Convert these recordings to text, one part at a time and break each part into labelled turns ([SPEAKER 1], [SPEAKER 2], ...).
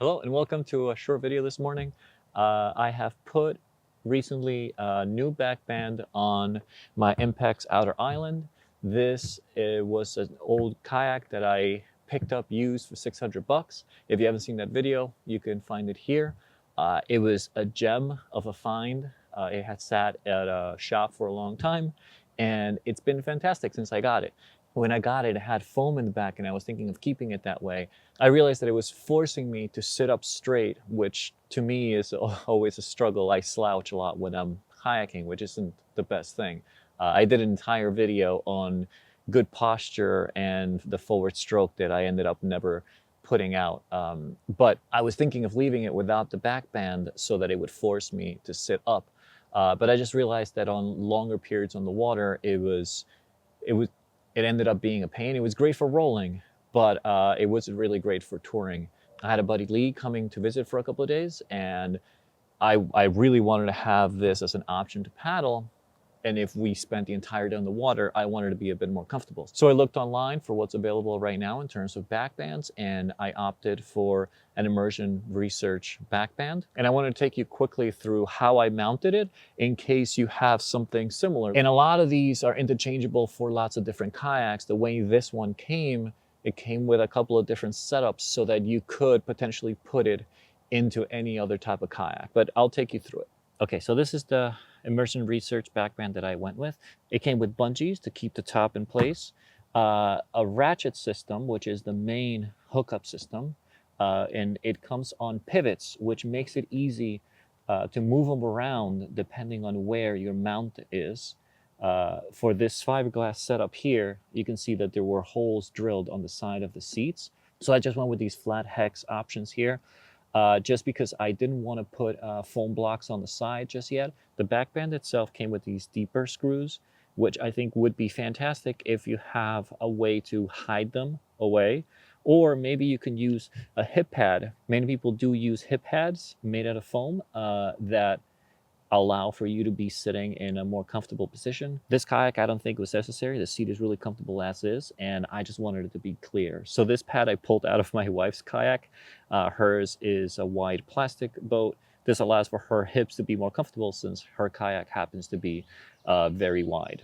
[SPEAKER 1] Hello and welcome to a short video this morning. I have put recently a new backband on my Impex outer island. This was an old kayak that I picked up used for 600 bucks. If you haven't seen that video, you can find it here. It was a gem of a find. It had sat at a shop for a long time and it's been fantastic since I got it. When I got it, it had foam in the back and I was thinking of keeping it that way. I realized that it was forcing me to sit up straight, which to me is always a struggle. I slouch a lot when I'm kayaking, which isn't the best thing. I did an entire video on good posture and the forward stroke that I ended up never putting out. But I was thinking of leaving it without the backband so that it would force me to sit up. But I just realized that on longer periods on the water, it ended up being a pain. It was great for rolling, but it wasn't really great for touring. I had a buddy Lee coming to visit for a couple of days, and I really wanted to have this as an option to paddle. And if we spent the entire day on the water, I wanted to be a bit more comfortable. So I looked online for what's available right now in terms of backbands, and I opted for an Immersion Research backband. And I want to take you quickly through how I mounted it in case you have something similar. And a lot of these are interchangeable for lots of different kayaks. The way this one came, it came with a couple of different setups so that you could potentially put it into any other type of kayak. But I'll take you through it. Okay, so this is the Immersion Research backband that I went with. It came with bungees to keep the top in place, a ratchet system, which is the main hookup system, and it comes on pivots, which makes it easy to move them around depending on where your mount is. For this fiberglass setup here, you can see that there were holes drilled on the side of the seats. So I just went with these flat hex options here. Just because I didn't want to put foam blocks on the side just yet. The backband itself came with these deeper screws, which I think would be fantastic if you have a way to hide them away. Or maybe you can use a hip pad. Many people do use hip pads made out of foam that allow for you to be sitting in a more comfortable position. This kayak I don't think was necessary. The seat is really comfortable as is, and I just wanted it to be clear. So this pad I pulled out of my wife's kayak. Hers is a wide plastic boat. This allows for her hips to be more comfortable since her kayak happens to be very wide.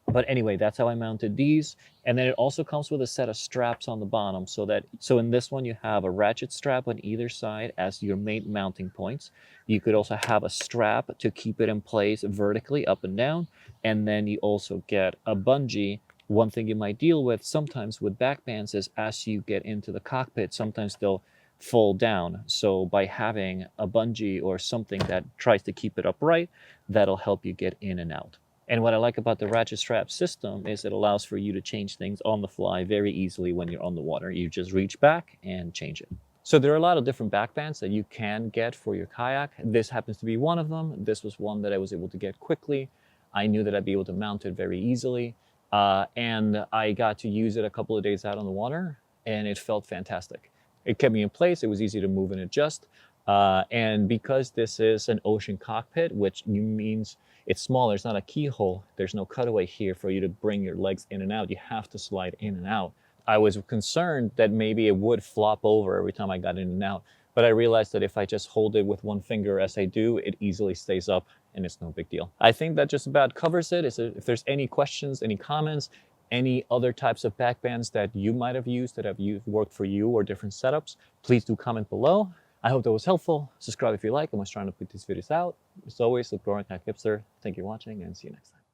[SPEAKER 1] But anyway, that's how I mounted these. And then it also comes with a set of straps on the bottom so in this one you have a ratchet strap on either side as your main mounting points. You could also have a strap to keep it in place vertically up and down. And then you also get a bungee. One thing you might deal with sometimes with backbands is as you get into the cockpit, sometimes they'll fall down. So by having a bungee or something that tries to keep it upright, that'll help you get in and out. And what I like about the ratchet strap system is it allows for you to change things on the fly very easily when you're on the water. You just reach back and change it. So there are a lot of different backbands that you can get for your kayak. This happens to be one of them. This was one that I was able to get quickly. I knew that I'd be able to mount it very easily. And I got to use it a couple of days out on the water, and it felt fantastic. It kept me in place. It was easy to move and adjust. And because this is an ocean cockpit, which means it's smaller, it's not a keyhole, there's no cutaway here for you to bring your legs in and out. You have to slide in and out. I was concerned that maybe it would flop over every time I got in and out, but I realized that if I just hold it with one finger as I do, it easily stays up and it's no big deal. I think that just about covers it. If there's any questions, any comments, any other types of backbands that you might have used that have worked for you or different setups, please do comment below. I hope that was helpful. Subscribe if you like. I'm always trying to put these videos out. As always, look growing Kayak Hipster. Thank you for watching and see you next time.